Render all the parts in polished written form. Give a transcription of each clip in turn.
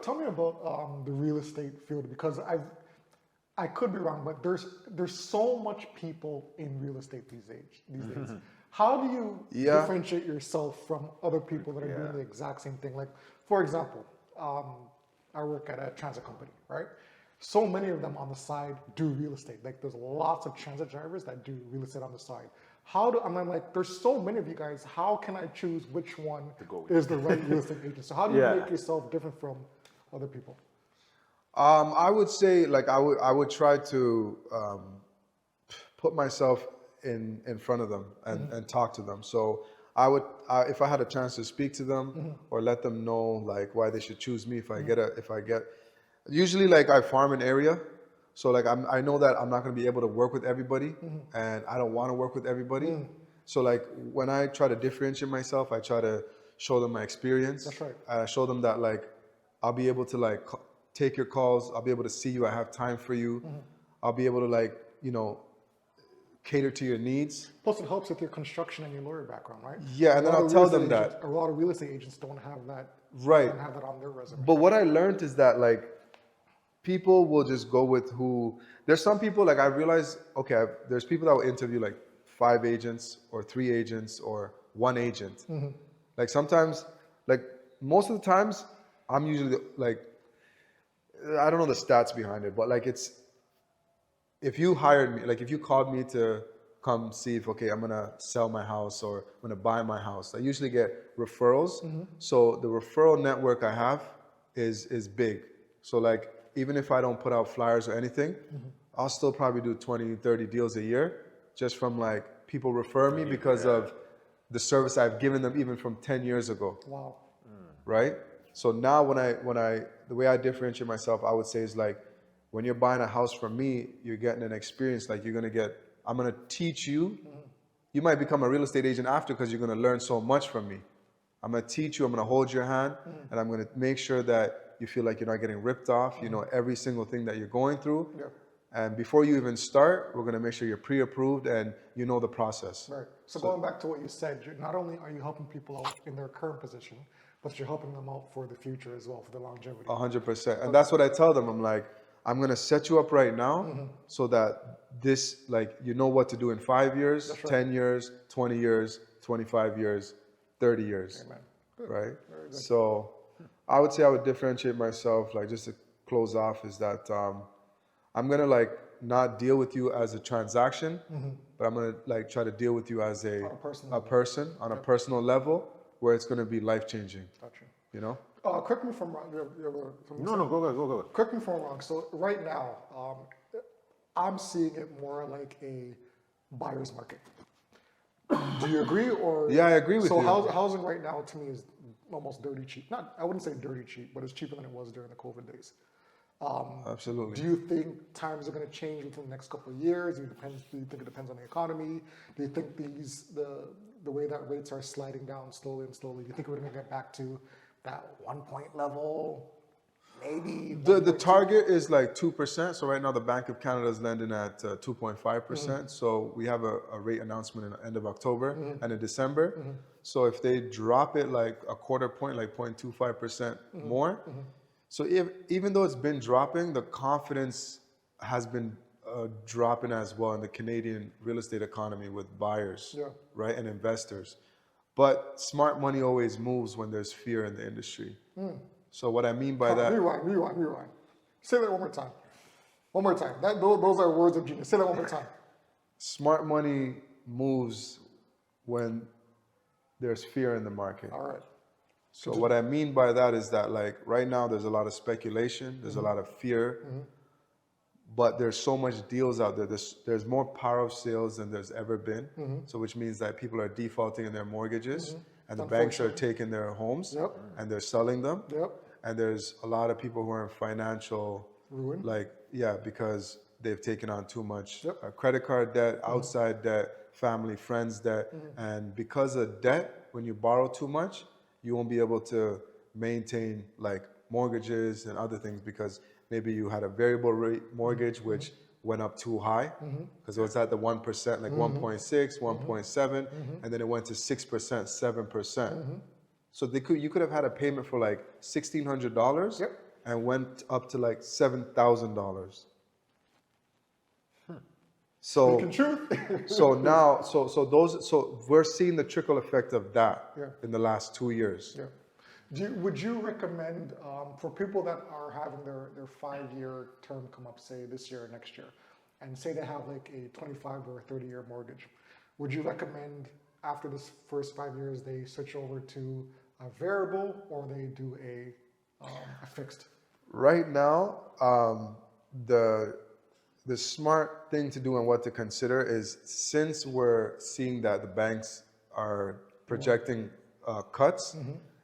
tell me about the real estate field, because I could be wrong, but there's so much people in real estate these days. How do you differentiate yourself from other people that are doing the exact same thing? Like, for example, I work at a transit company, right? So many of them on the side do real estate. Like, there's lots of transit drivers that do real estate on the side. I'm like, there's so many of you guys. How can I choose which one is the right real estate agent? So how do you make yourself different from other people? I would say, like, I would try to put myself in front of them and talk to them. So I would, if I had a chance to speak to them or let them know like why they should choose me. If I get, usually like I farm an area, so like I know that I'm not going to be able to work with everybody, and I don't want to work with everybody. So like when I try to differentiate myself, I try to show them my experience. That's right. I show them that like I'll be able to like take your calls. I'll be able to see you. I have time for you. I'll be able to like, cater to your needs. Plus, it helps with your construction and your lawyer background, right? Yeah, and then I'll tell them that. A lot of real estate agents don't have that. Right. Don't have that on their resume. But what I learned is that like people will just go with who. There's some people like I realized. Okay, there's people that will interview like 5 agents or 3 agents or 1 agent. Like sometimes, like most of the times, I'm usually like, I don't know the stats behind it, but like if you hired me, like if you called me to come see if, okay, I'm gonna sell my house or I'm gonna buy my house, I usually get referrals. So the referral network I have is big. So like, even if I don't put out flyers or anything, I'll still probably do 20, 30 deals a year just from like people refer me because of the service I've given them even from 10 years ago. Wow. Right? So now the way I differentiate myself, I would say is like, when you're buying a house from me, you're getting an experience. Like I'm going to teach you. You might become a real estate agent after because you're going to learn so much from me. I'm going to teach you, I'm going to hold your hand, and I'm going to make sure that you feel like you're not getting ripped off. You know every single thing that you're going through. Yeah. And before you even start, we're going to make sure you're pre-approved and you know the process. Right. So going back to what you said, not only are you helping people out in their current position, but you're helping them out for the future as well, for the longevity. 100%. And that's what I tell them. I'm like, I'm going to set you up right now so that this, like, you know what to do in 5 years, 10 years, 20 years, 25 years, 30 years. Amen. Right? So I would say I would differentiate myself, like just to close off, is that I'm going to like not deal with you as a transaction, but I'm going to like try to deal with you as a person on a personal level where it's going to be life-changing. Gotcha. You know? Correct me if I'm wrong. No, go. Correct me if I'm wrong. So right now, I'm seeing it more like a buyer's market. Do you agree? Or yeah, I agree with you. So housing right now to me is almost dirty cheap. I wouldn't say dirty cheap, but it's cheaper than it was during the COVID days. Absolutely. Do you think times are going to change within the next couple of years? Do you think it depends on the economy? Do you think the way that rates are sliding down slowly and slowly, do you think we're going to get back to that 1 point level? Maybe the target is like 2%. So right now the Bank of Canada is lending at 2.5%. So we have a rate announcement in the end of October and in December. So if they drop it like a quarter point, like 0.25% more. So even though it's been dropping, the confidence has been dropping as well in the Canadian real estate economy with buyers, right, and investors. But smart money always moves when there's fear in the industry. So what I mean by that... Rewind. Say that one more time. One more time. Those are words of genius. Say that one more time. Smart money moves when there's fear in the market. All right. So what I mean by that is that like right now there's a lot of speculation, there's a lot of fear, but there's so much deals out there. There's more power of sales than there's ever been. So which means that people are defaulting in their mortgages and the banks are taking their homes and they're selling them. And there's a lot of people who are in financial ruin. Because they've taken on too much credit card debt, outside debt, family, friends debt. And because of debt, when you borrow too much, you won't be able to maintain like mortgages and other things because maybe you had a variable rate mortgage which went up too high because it was at the 1%, like 1.6, 1.7, and then it went to 6%, 7%. So you could have had a payment for like $1,600 Yep. and went up to like $7,000. So Speaking truth. so we're seeing the trickle effect of that Yeah. in the last 2 years. Yeah. Would you recommend for people that are having their 5-year term come up, say this year or next year, and say they have like a 25 or a 30-year mortgage, would you recommend after this first 5 years they switch over to a variable or they do a fixed? Right now, the smart thing to do and what to consider is, since we're seeing that the banks are projecting cuts,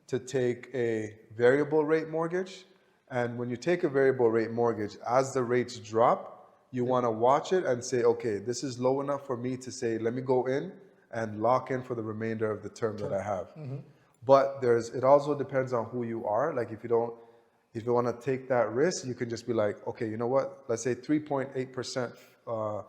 to take a variable rate mortgage. And when you take a variable rate mortgage, as the rates drop, you want to watch it and say, okay, this is low enough for me to say, let me go in and lock in for the remainder of the term that I have. But it also depends on who you are. Like if you want to take that risk, you can just be like, okay, you know what? Let's say 3.8%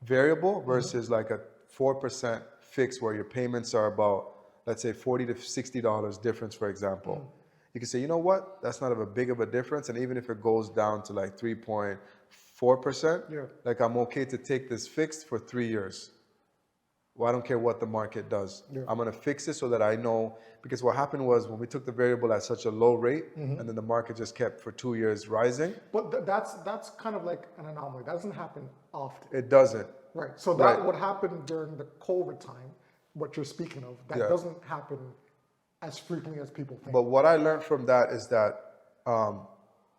variable versus like a 4% fixed where your payments are about, let's say $40 to $60 difference, for example. You can say, you know what? That's not a big of a difference. And even if it goes down to like 3.4%, like I'm okay to take this fixed for 3 years. Well, I don't care what the market does. I'm going to fix it so that I know, because what happened was when we took the variable at such a low rate and then the market just kept for 2 years rising. But that's kind of like an anomaly. That doesn't happen often. It doesn't. Right. So that what happened during the COVID time, what you're speaking of, that doesn't happen as frequently as people think. But what I learned from that is that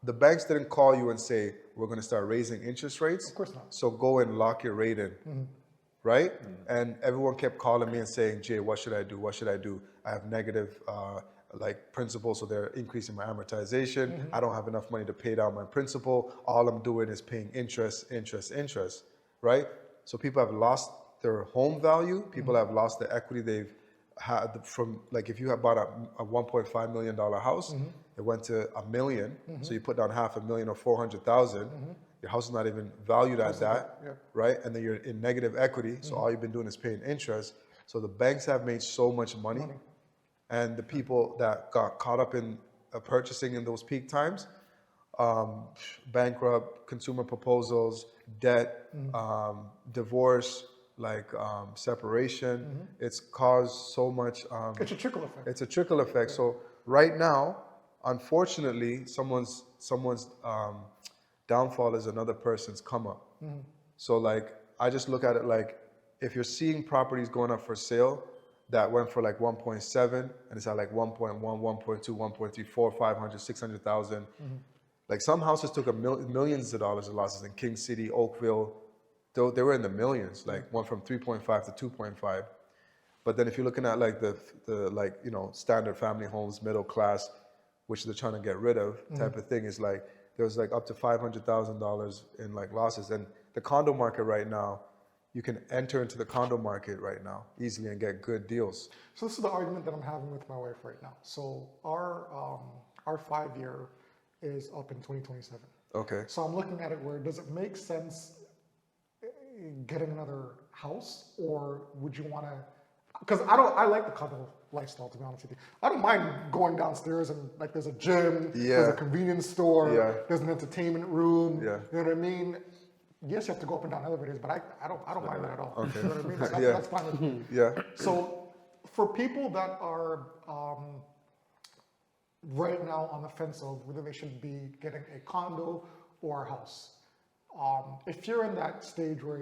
the banks didn't call you and say, we're going to start raising interest rates. Of course not. So go and lock your rate in. Right? And everyone kept calling me and saying, Jay, what should I do? What should I do? I have negative like principal, so they're increasing my amortization. I don't have enough money to pay down my principal. All I'm doing is paying interest, right? So people have lost their home value. People have lost the equity they've had from, like if you have bought a $1.5 million house, it went to $1 million. So you put down $500,000 or 400,000. Your house is not even valued at that, right? And then you're in negative equity. So all you've been doing is paying interest. So the banks have made so much money. And the people that got caught up in purchasing in those peak times, bankrupt, consumer proposals, debt, divorce, like separation. It's caused so much. It's a trickle effect. It's a trickle effect. So right now, unfortunately, someone's downfall is another person's come up. So like, I just look at it like, if you're seeing properties going up for sale that went for like 1.7 and it's at like 1.1, 1.2, 1.3, 4, 500, 600,000. Like some houses took millions of dollars of losses in King City, Oakville. They were in the millions, like went from 3.5 to 2.5. But then if you're looking at like the like, you know, standard family homes, middle class, which they're trying to get rid of type of thing, is like, there was like up to $500,000 in like losses. And the condo market right now, you can enter into the condo market right now easily and get good deals. So this is the argument that I'm having with my wife right now. So our 5-year is up in 2027. Okay. So I'm looking at it where, does it make sense getting another house, or would you want to? Because I like the condo lifestyle, to be honest with you. I don't mind going downstairs and like there's a gym, there's a convenience store, there's an entertainment room. You know what I mean? Yes, you have to go up and down elevators, but I don't mind that at all. Okay. You know what I mean? Like, that's fine with me. So for people that are right now on the fence of whether they should be getting a condo or a house, if you're in that stage where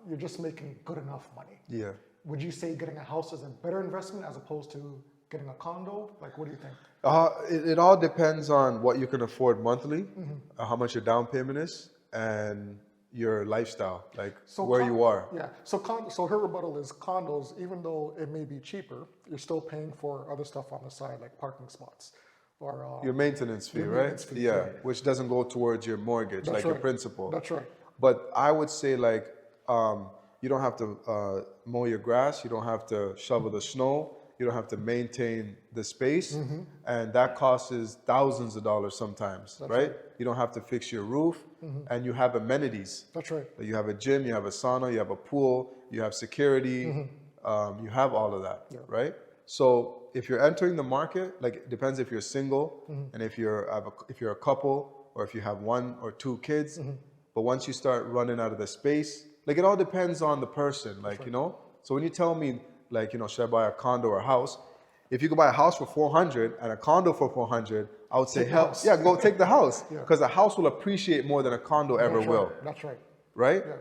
you're just making good enough money. Would you say getting a house is a better investment as opposed to getting a condo? Like, what do you think? It all depends on what you can afford monthly, how much your down payment is, and your lifestyle, like where you are. So her rebuttal is condos, even though it may be cheaper, you're still paying for other stuff on the side, like parking spots. Or your maintenance fee, right? Which doesn't go towards your mortgage, like your principal. That's right. But I would say like, you don't have to mow your grass. You don't have to shovel the snow. You don't have to maintain the space. And that costs thousands of dollars sometimes, right? You don't have to fix your roof, and you have amenities. That's right. You have a gym, you have a sauna, you have a pool, you have security, you have all of that, right? So if you're entering the market, like it depends if you're single and if you're a couple or if you have one or two kids. But once you start running out of the space, like it all depends on the person, like, you know? So when you tell me like, you know, should I buy a condo or a house? If you could buy a house for 400 and a condo for 400, I would say, hell, yeah, go take the house. Because the house will appreciate more than a condo ever will. That's right. Right? Yeah.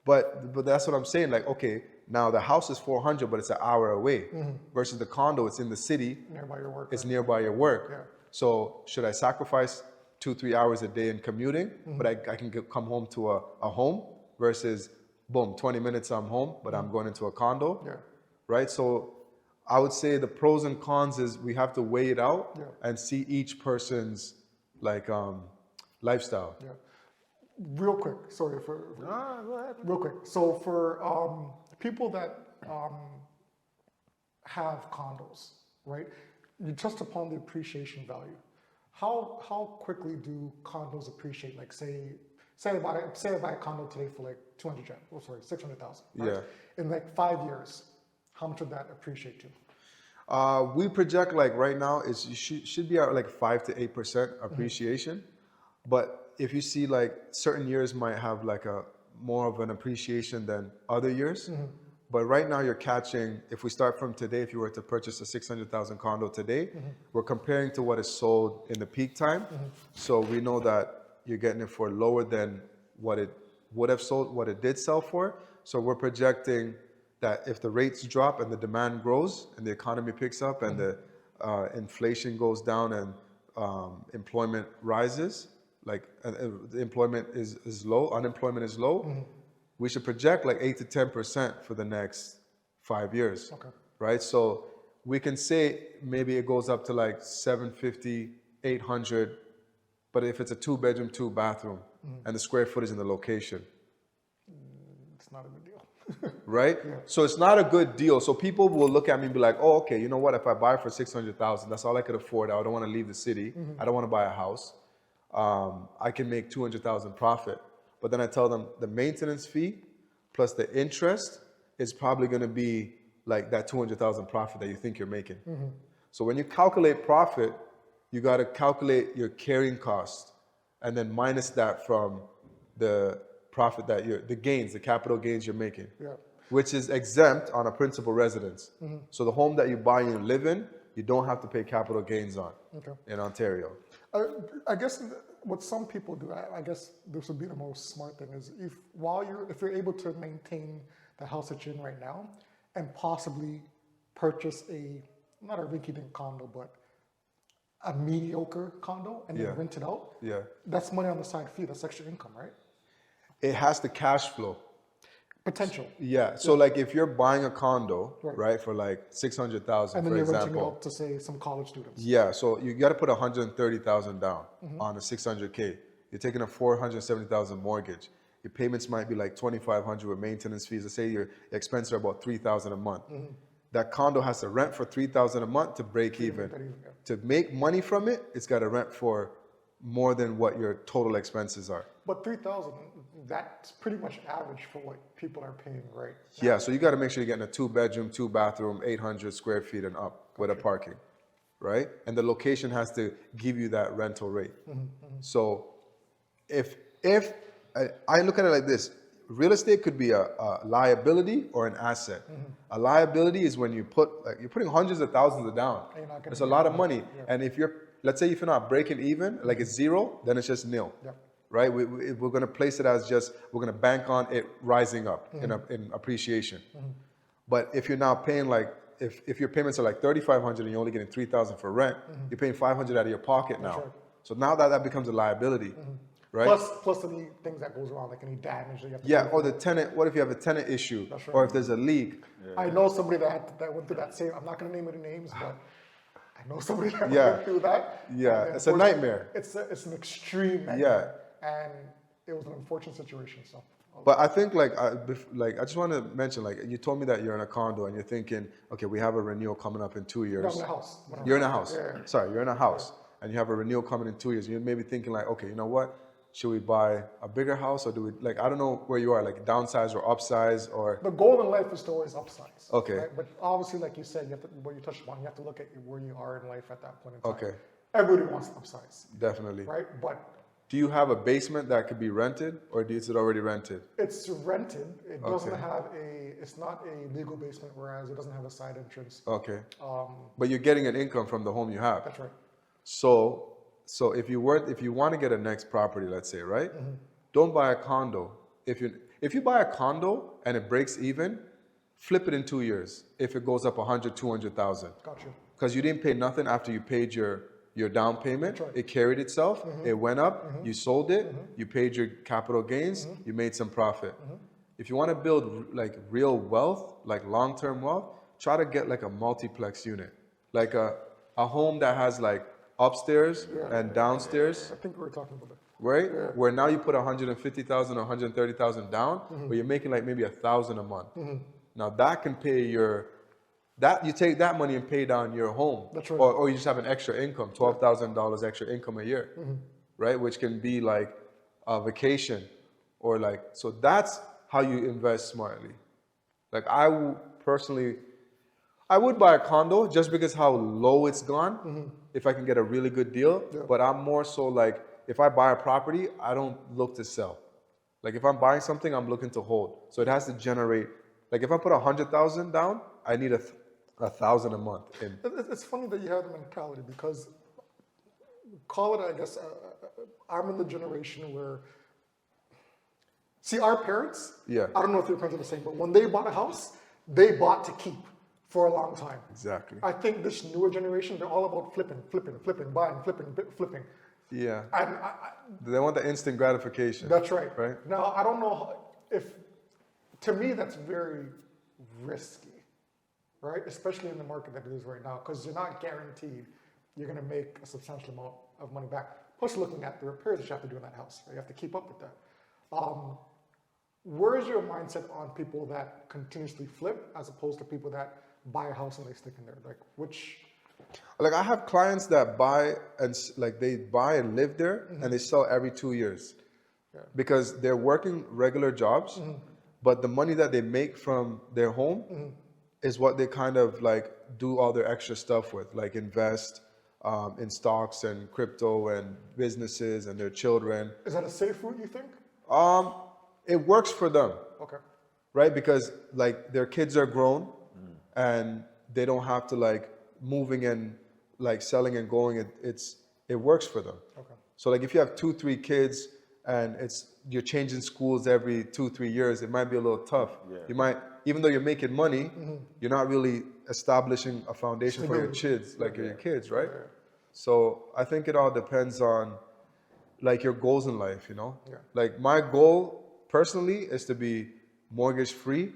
But that's what I'm saying. Like, okay, now the house is 400, but it's an hour away. Versus the condo, it's in the city. Nearby your work. It's nearby your work. Yeah. So should I sacrifice 2-3 hours a day in commuting, but I can come home to a home versus, boom, 20 minutes I'm home, but I'm going into a condo. Yeah. Right? So I would say the pros and cons is we have to weigh it out and see each person's like lifestyle. Yeah. Real quick, sorry for Go ahead. real quick. So for people that have condos, right? You touched upon the appreciation value. How quickly do condos appreciate? Like say I buy a condo today for like 600,000. Right? Yeah. In like 5 years, how much would that appreciate to? We project like right now it should be at like 5 to 8% appreciation. But if you see like certain years might have like a more of an appreciation than other years. But right now you're catching, if we start from today, if you were to purchase a 600,000 condo today, we're comparing to what is sold in the peak time. So we know that you're getting it for lower than what it would have sold, what it did sell for. So we're projecting that if the rates drop and the demand grows and the economy picks up and the inflation goes down and employment rises, like the employment is low, unemployment is low, we should project like 8 to 10% for the next 5 years. Okay. Right? So we can say maybe it goes up to like 750, 800, but if it's a 2-bedroom, 2-bathroom and the square footage and the location, It's not a good deal. right? So it's not a good deal. So people will look at me and be like, oh, okay, you know what? If I buy for 600,000, that's all I could afford. I don't want to leave the city. I don't want to buy a house. I can make 200,000 profit. But then I tell them the maintenance fee plus the interest is probably going to be like that 200,000 profit that you think you're making. So when you calculate profit, you got to calculate your carrying cost and then minus that from the profit that the gains, the capital gains you're making, which is exempt on a principal residence. So the home that you buy and you live in, you don't have to pay capital gains on in Ontario. I guess what some people do, I guess this would be the most smart thing, is if you're able to maintain the house that you're in right now and possibly purchase not a rinky-dink condo, but a mediocre condo and then rent it out, that's money on the side fee, that's extra income, right? It has the cash flow. Potential. Yeah. So like if you're buying a condo, right, for like 600,000, and then for you're renting it example. out to say some college students. Yeah. So you got to put 130,000 down on a 600K. You're taking a 470,000 mortgage. Your payments might be like 2,500 with maintenance fees. Let's say your expenses are about 3,000 a month. That condo has to rent for 3,000 a month to break even. To make money from it, it's got to rent for more than what your total expenses are. But 3,000, that's pretty much average for what people are paying right now. Yeah, so you got to make sure you're getting a 2-bedroom, 2-bathroom, 800 square feet and up with a parking, right? And the location has to give you that rental rate. So if I look at it like this, real estate could be a liability or an asset. A liability is when you're putting hundreds of thousands of down. It's a lot of money. And if let's say if you're not breaking even, like it's zero, then it's just nil. Right? We're going to place it as we're going to bank on it rising up in appreciation. But if you're now paying like, if your payments are like 3,500 and you're only getting 3,000 for rent, you're paying 500 out of your pocket now. So now that becomes a liability. Right? Plus any things that goes wrong, like any damage that you have to pay or the tenant, what if you have a tenant issue? Or if there's a leak? I know somebody that went through that same, I'm not going to name any names, but I know somebody that went through that. Yeah, it's a nightmare. It's an extreme nightmare. And it was an unfortunate situation, so. But I think I just want to mention, like you told me that you're in a condo and you're thinking, okay, we have a renewal coming up in 2 years. I'm in a house. You're in a house. Sorry, you're in a house and you have a renewal coming in 2 years. And you're maybe thinking like, okay, you know what? should we buy a bigger house, or do we, like, I don't know where you are, like downsize or upsize, or? The goal in life is to always upsize. Okay. Right? But obviously, like you said, you have to, what you touched upon, you have to look at where you are in life at that point in time. Okay. Everybody wants to upsize. Definitely. Right? But Do you have a basement that could be rented, or is it already rented? it's rented. It doesn't Okay. have it's not a legal basement, whereas it doesn't have a side entrance. Okay. But you're getting an income from the home you have. That's right. So if you want to get a next property, let's say, right? Don't buy a condo. If you buy a condo and it breaks even, flip it in 2 years. If it goes up 100, 200,000. Got you. Because you didn't pay nothing after you paid your down payment. That's right. It carried itself. It went up. You sold it. You paid your capital gains. You made some profit. If you want to build like real wealth, like long-term wealth, try to get like a multiplex unit, like a home that has like upstairs and downstairs, I think we were talking about that. right? Where now you put 150,000 or 130,000 down, but you're making like maybe 1,000 a month. Now that can pay you take that money and pay down your home. That's right. Or you just have an extra income, $12,000 extra income a year, right? Which can be like a vacation or like, so that's how you invest smartly. Like personally, I would buy a condo just because how low it's gone, if I can get a really good deal. Yeah. But I'm more so like, if I buy a property, I don't look to sell. Like if I'm buying something, I'm looking to hold. So it has to generate, like if I put 100,000 down, I need 1,000 a month. It's funny that you have the mentality because, call it, I guess, I'm in the generation where, see, our parents, Yeah. I don't know if your parents are the same, but when they bought a house, they bought to keep for a long time. Exactly. I think this newer generation, they're all about flipping, buying, flipping. Yeah. And They want the instant gratification. that's right. Right? Now, I don't know if, to me, that's very risky, right? Especially in the market that it is right now, because you're not guaranteed you're going to make a substantial amount of money back. Plus, looking at the repairs that you have to do in that house, right? You have to keep up with that. Where is your mindset on people that continuously flip as opposed to people that buy a house and they stick in there? Like, which? Like I have clients that buy and like they buy and live there and they sell every 2 years because they're working regular jobs, but the money that they make from their home is what they kind of like do all their extra stuff with, like invest in stocks and crypto and businesses and their children. Is that a safe route, you think? It works for them, Okay. right? Because like their kids are grown and they don't have to like moving and like selling and going. It works for them. Okay. So like if you have 2-3 kids and you're changing schools every 2-3 years, it might be a little tough. Yeah. You might, even though you're making money, you're not really establishing a foundation for your kids, like your kids, right? Yeah. So I think it all depends on like your goals in life, you know? Yeah. Like my goal personally is to be mortgage free,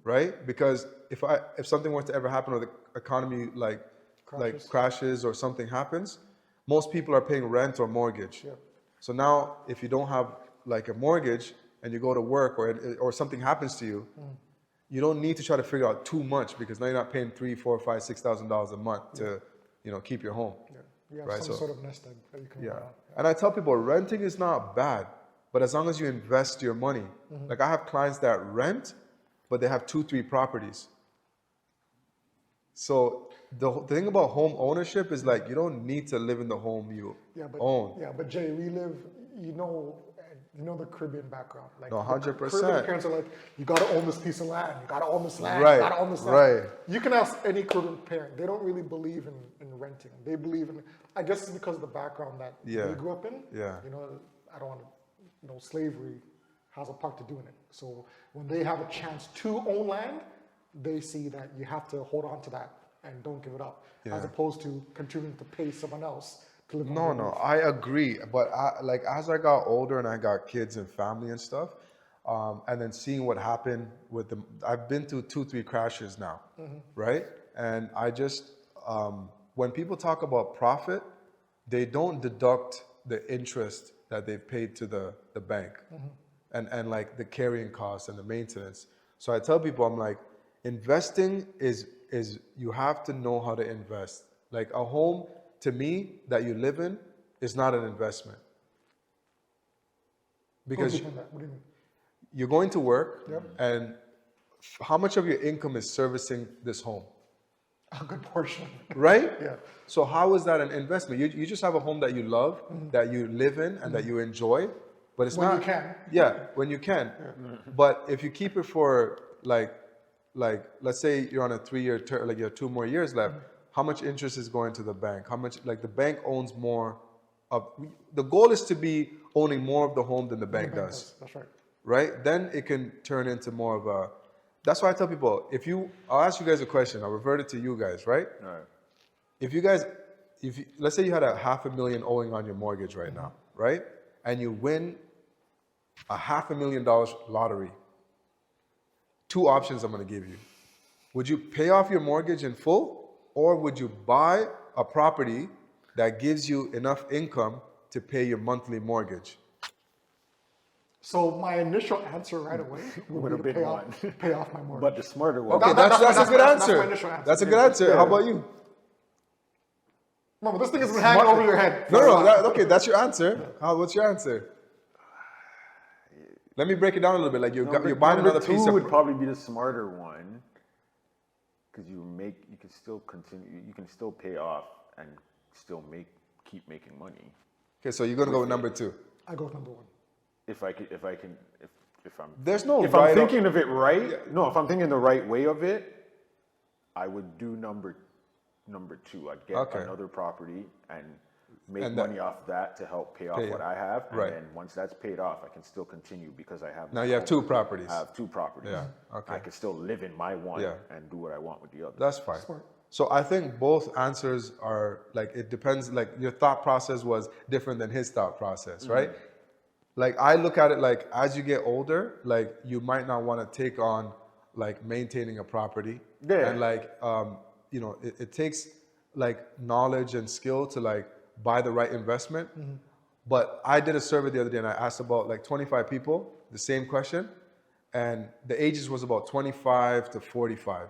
right? Because if something were to ever happen or the economy like crashes or something happens, most people are paying rent or mortgage. Yeah. So now if you don't have like a mortgage and you go to work or something happens to you, you don't need to try to figure out too much because now you're not paying $3,000, $4,000, $5,000, $6,000 a month to keep your home. Yeah. You have Right, some so- sort of nest egg that you can Yeah. rely on. And I tell people renting is not bad, but as long as you invest your money. Like I have clients that rent, but they have 2-3 properties. So the thing about home ownership is like you don't need to live in the home you own. Yeah, but Jay, we live, you know the Caribbean background. Like No, 100%. Caribbean parents are like, you gotta own this piece of land, you gotta own this land, Right, you gotta own this land. right. You can ask any Caribbean parent, they don't really believe in renting. They believe in, I guess it's because of the background that Yeah. they grew up in. Yeah. I don't want to, slavery has a part to do in it. So when they have a chance to own land, they see that you have to hold on to that and don't give it up, as Yeah. opposed to continuing to pay someone else to live on No, their no, roof. I agree. But like as I got older and I got kids and family and stuff, and then seeing what happened with them, I've been through 2-3 crashes now, right? And I just, when people talk about profit, they don't deduct the interest that they've paid to the bank and like the carrying costs and the maintenance. So I tell people, I'm like, investing is you have to know how to invest. Like a home, to me, that you live in is not an investment. Because What do you mean? you're going to work, Yep. and how much of your income is servicing this home? A good portion. Right? Yeah. So how is that an investment? You just have a home that you love, that you live in, and that you enjoy, but it's When not. you can. Yeah, when you can. But if you keep it for like let's say you're on a 3-year term, like you have 2 more years left, how much interest is going to the bank? How much, like the bank owns more of, the goal is to be owning more of the home than the bank does. That's right. Right? Then it can turn into more of a, that's why I tell people, I'll ask you guys a question, I'll revert it to you guys, right? All right. If let's say you had $500,000 owing on your mortgage right now, right? And you win $500,000 lottery. 2 options I'm going to give you. Would you pay off your mortgage in full, or would you buy a property that gives you enough income to pay your monthly mortgage? So my initial answer right away would be to pay off my mortgage. But the smarter one. Okay, that's a good answer. my initial answer. That's a good answer. How about you? Remember, this thing has been hanging over your head. Okay, that's your answer. What's your answer? Let me break it down a little bit. Like you're buying another piece Number 2 of. would probably be the smarter one, because you can still continue, you can still pay off and still keep making money. Okay, so you're gonna go with number 2. I go with number 1. If I'm There's no if right I'm thinking of it right, if I'm thinking the right way of it, I would do number 2. I'd get another property and make money off that to help pay off what I have, and then once that's paid off, I can still continue because I have. Now you have 2 properties. I have 2 properties. Yeah. Okay. I can still live in my one and do what I want with the other. That's fine. Smart. So I think both answers are like, it depends. Like your thought process was different than his thought process, right? Like I look at it like as you get older, like you might not want to take on like maintaining a property. Yeah. And like it takes like knowledge and skill to like buy the right investment. But I did a survey the other day and I asked about like 25 people the same question, and the ages was about 25 to 45,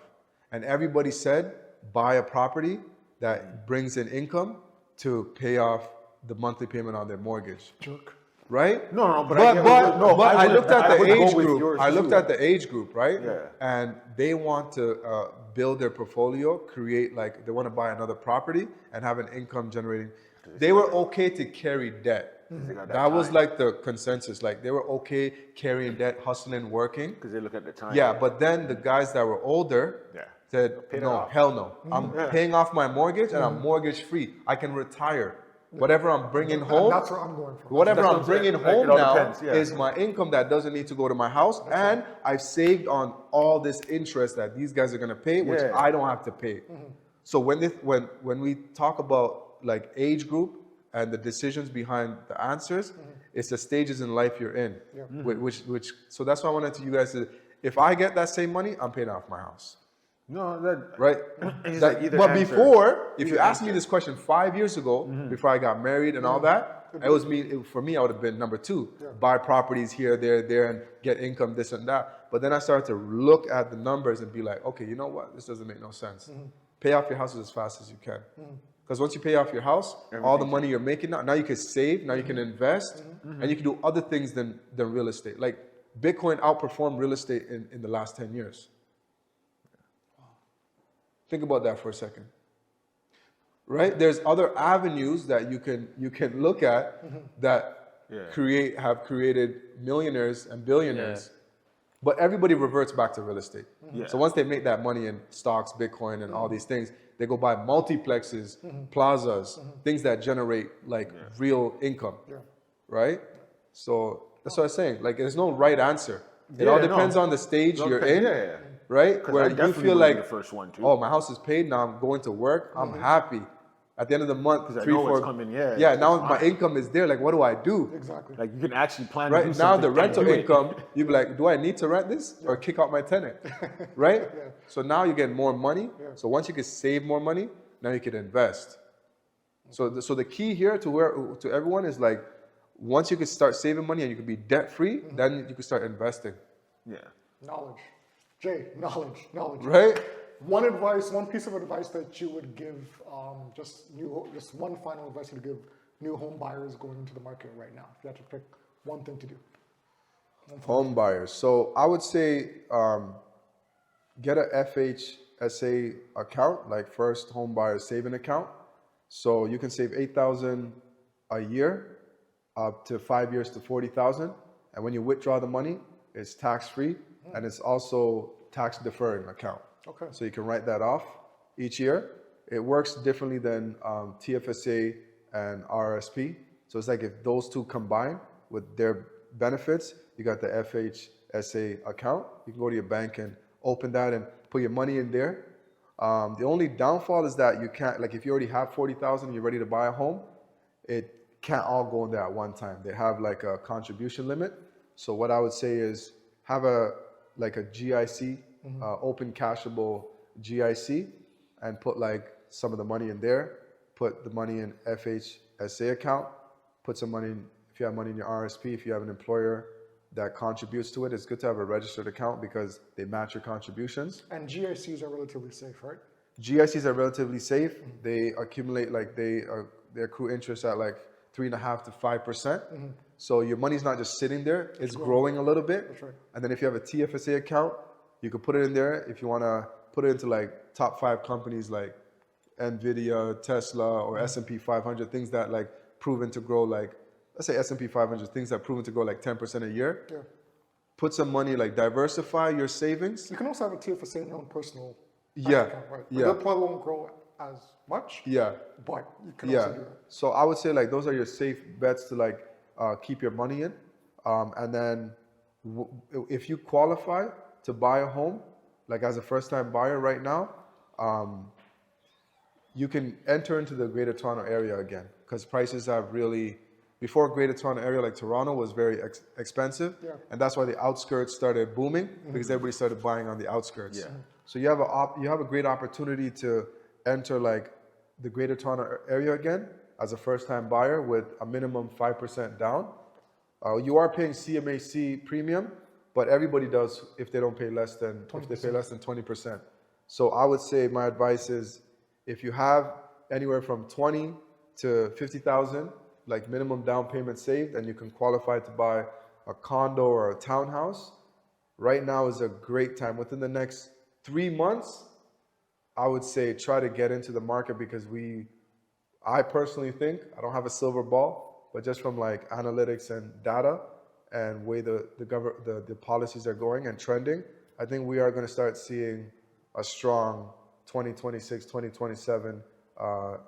and everybody said buy a property that brings in income to pay off the monthly payment on their mortgage. Jerk. Right? No, but I looked at the age group. I looked at the age group, right? Yeah. And they want to build their portfolio, create like they want to buy another property and have an income generating. They were okay to carry debt. That was like the consensus. Like they were okay carrying debt, hustling, working. Because they look at the time. Yeah, but then the guys that were older said, no, hell no. I'm paying off my mortgage and I'm mortgage free. I can retire. Whatever I'm bringing home, That's where I'm going from. whatever That's I'm what I'm saying. bringing Like, home it all now depends, yeah. is my income that doesn't need to go to my house, and I've saved on all this interest that these guys are going to pay, which I don't have to pay. So when we talk about like age group and the decisions behind the answers, it's the stages in life you're in. Which so that's why I wanted to you guys to, if I get that same money, I'm paying off my house. No, that Right? But before, if you asked me this question 5 years ago, before I got married and all that, for me, I would have been number 2. Buy properties here, there, and get income, this and that. But then I started to look at the numbers and be like, okay, you know what? This doesn't make no sense. Pay off your houses as fast as you can. Because once you pay off your house, all the money you're making now you can save, now you can invest, and you can do other things than real estate. Like Bitcoin outperformed real estate in the last 10 years. Think about that for a second. Right? There's other avenues that you can look at that have created millionaires and billionaires. But everybody reverts back to real estate. So once they make that money in stocks, Bitcoin, and all these things, they go buy multiplexes, plazas, things that generate like real income. Right? So that's what I'm saying. Like there's no right answer. It all depends on the stage you're in. Right? Where you feel like, the first one too. oh, my house is paid, now I'm going to work, I'm happy. At the end of the month, I know what's coming, now my income is there, like what do I do? Exactly. Like you can actually plan to Right? do Now something the rental and do it. income, you'd be like, do I need to rent this or kick out my tenant? Right? So now you get more money. So once you can save more money, now you can invest. So the key here to everyone is like, once you can start saving money and you can be debt free, then you can start investing. Yeah. Knowledge. Jay, knowledge. Right? One piece of advice that you would give, just one final advice you would give new home buyers going into the market right now. If you had to pick one thing to do. Home buyers. So I would say get a FHSA account, like first home buyer saving account. So you can save 8,000 a year up to 5 years to 40,000. And when you withdraw the money, it's tax free and it's also tax deferring account. Okay. So you can write that off each year. It works differently than TFSA and RRSP. So it's like if those two combine with their benefits, you got the FHSA account. You can go to your bank and open that and put your money in there. The only downfall is that you can't, like if you already have 40,000 and you're ready to buy a home, it can't all go in there at one time. They have like a contribution limit. So what I would say is have like a GIC, open cashable GIC, and put like some of the money in there. Put the money in FHSA account. Put some money in, if you have money in your RSP, if you have an employer that contributes to it, it's good to have a registered account because they match your contributions. And GICs are relatively safe, right? GICs are relatively safe. They accumulate, like they accrue interest at like 3.5% to 5%. So your money's not just sitting there, it's growing a little bit. That's right. And then if you have a TFSA account, you can put it in there. If you want to put it into like top 5 companies like Nvidia, Tesla, or S&P 500, things that like proven to grow, like let's say S&P 500, things that proven to grow like 10% a year. Yeah. Put some money, like diversify your savings. You can also have a TFSA in your own personal bank Yeah. account, right? Yeah. That probably won't grow as much. Yeah. But you can Yeah. also do that. So I would say like those are your safe bets to like keep your money in. And then if you qualify to buy a home, like as a first-time buyer right now, you can enter into the Greater Toronto area again because prices have really, before Greater Toronto area like Toronto was very expensive. Yeah. And that's why the outskirts started booming because everybody started buying on the outskirts. Yeah. So you have a great opportunity to enter like the Greater Toronto area again as a first-time buyer with a minimum 5% down. You are paying CMHC premium, but everybody does if they don't pay less than 20%. If they pay less than 20%. So I would say my advice is if you have anywhere from 20 to 50,000 like minimum down payment saved, and you can qualify to buy a condo or a townhouse, right now is a great time. Within the next 3 months, I would say try to get into the market because I personally think, I don't have a silver ball, but just from like analytics and data and way the policies are going and trending, I think we are going to start seeing a strong 2026, 2027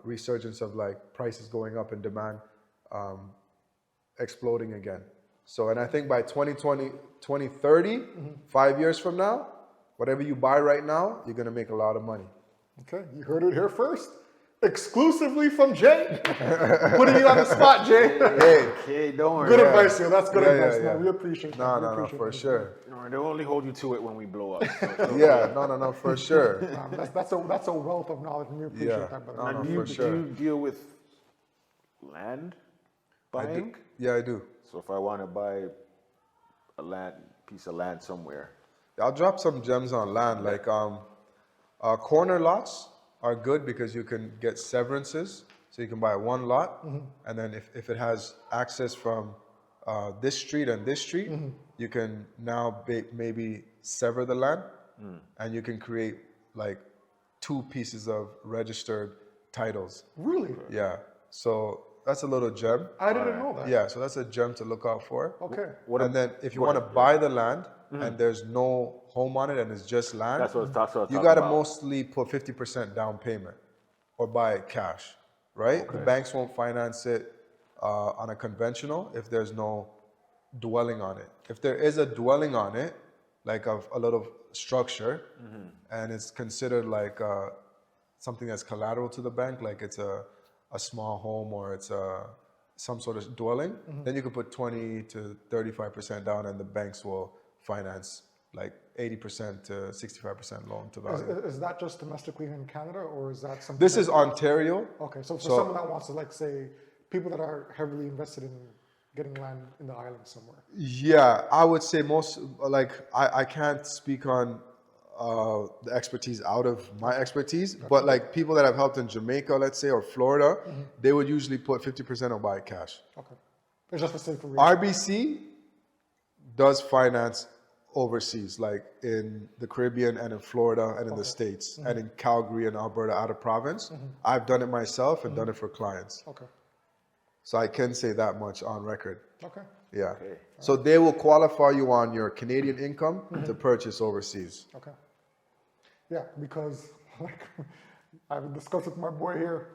resurgence of like prices going up and demand exploding again. So, and I think by 2020, 2030, 5 years from now, whatever you buy right now, you're going to make a lot of money. Okay, you heard it here first. Exclusively from Jay. Putting you on the spot, Jay. Hey, Okay, don't worry. Good advice, yo. That's good Yeah, advice. yeah, No, yeah. we appreciate that. We no, appreciate for that. sure. Don't worry, they'll only hold you to it when we blow up. So, Yeah, no, for sure. That's a wealth of knowledge, and we appreciate Yeah. that. But No, do you, for sure. do you deal with land buying? Yeah, I do. So if I want to buy a piece of land somewhere, I'll drop some gems on land. Like corner lots are good because you can get severances. So you can buy one lot, and then if it has access from this street and this street, you can now maybe sever the land, and you can create like 2 pieces of registered titles. really, Yeah. So that's a little gem. I didn't know that. Yeah. So that's a gem to look out for. Okay. And then if you want to buy the land and there's no home on it and it's just land, that's what I'm you got to mostly put 50% down payment or buy it cash, right? The banks won't finance it on a conventional if there's no dwelling on it. If there is a dwelling on it, like a little structure, and it's considered like something that's collateral to the bank, like it's a small home or it's some sort of dwelling, then you can put 20 to 35% down and the banks will finance like 80% to 65% loan to value. Is that just domestically in Canada, or is that something? This is Ontario. Okay, so for someone that wants to, like, say, people that are heavily invested in getting land in the island somewhere. Yeah, I would say most, like, I can't speak on the expertise out of my expertise, but like people that have helped in Jamaica, let's say, or Florida, they would usually put 50% or buy it cash. Okay, it's just a safer reason. RBC, does finance overseas, like in the Caribbean and in Florida and in the States and in Calgary and Alberta out of province. I've done it myself and done it for clients. Okay. So I can say that much on record. Okay. Yeah. Okay. So they will qualify you on your Canadian income to purchase overseas. Okay. Yeah, because like I've discussed with my boy here,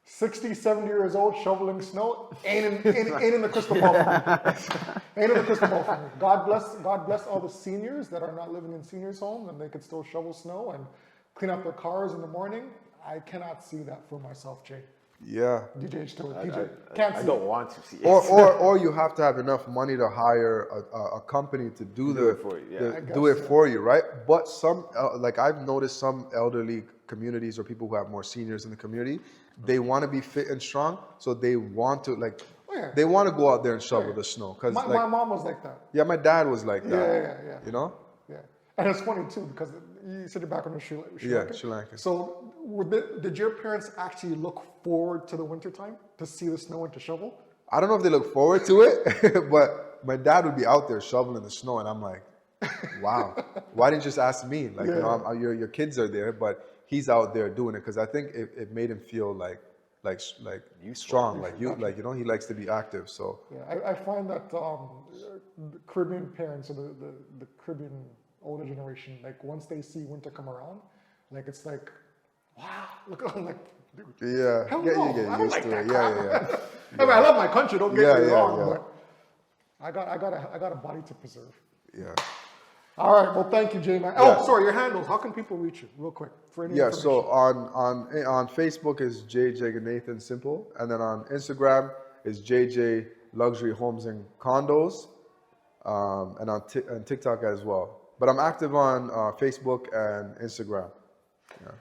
60, 70 years old shoveling snow ain't in the crystal ball for me. Ain't in the crystal ball for me. God bless all the seniors that are not living in seniors' homes and they could still shovel snow and clean up their cars in the morning. I cannot see that for myself, Jay. Yeah. DJ H2, DJ can't see. I don't want to see it. Or you have to have enough money to hire a company to do it for you, yeah. do it for you, right? But some like I've noticed some elderly communities or people who have more seniors in the community, they want to be fit and strong, so they want to like they want to go out there and shovel the snow. Cause my mom was like that. Yeah, my dad was like that. Yeah. You know? Yeah, and it's funny too because you said you're back on Sri Lanka. Yeah, Sri Lanka. So did your parents actually look forward to the wintertime to see the snow and to shovel? I don't know if they look forward to it, but my dad would be out there shoveling the snow, and I'm like, wow, why didn't you just ask me? Like, you know, your kids are there, but he's out there doing it because I think it made him feel like strong, like you know, he likes to be active. So yeah, I find that the Caribbean parents or the Caribbean older generation, like once they see winter come around, like it's like, wow, look at like, dude, yeah, hell you no, get I don't used like to that it. crap. Yeah. I mean, I love my country, don't get me wrong, yeah. but I got a body to preserve. Yeah. All right, well, thank you, Jay, man. Oh, sorry, your handles. How can people reach you, real quick, for any information? So on Facebook is JJ Nathan Simple, and then on Instagram is JJ Luxury Homes and Condos, and on TikTok as well. But I'm active on Facebook and Instagram. Yeah.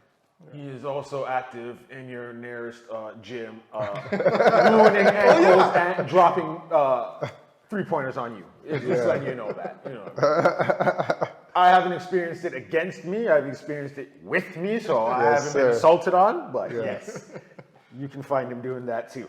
He is also active in your nearest gym, ruining ankles and dropping 3-pointers on you. It's just letting you know that. You know. I haven't experienced it against me. I've experienced it with me, so I haven't been assaulted on. But yes, you can find him doing that too.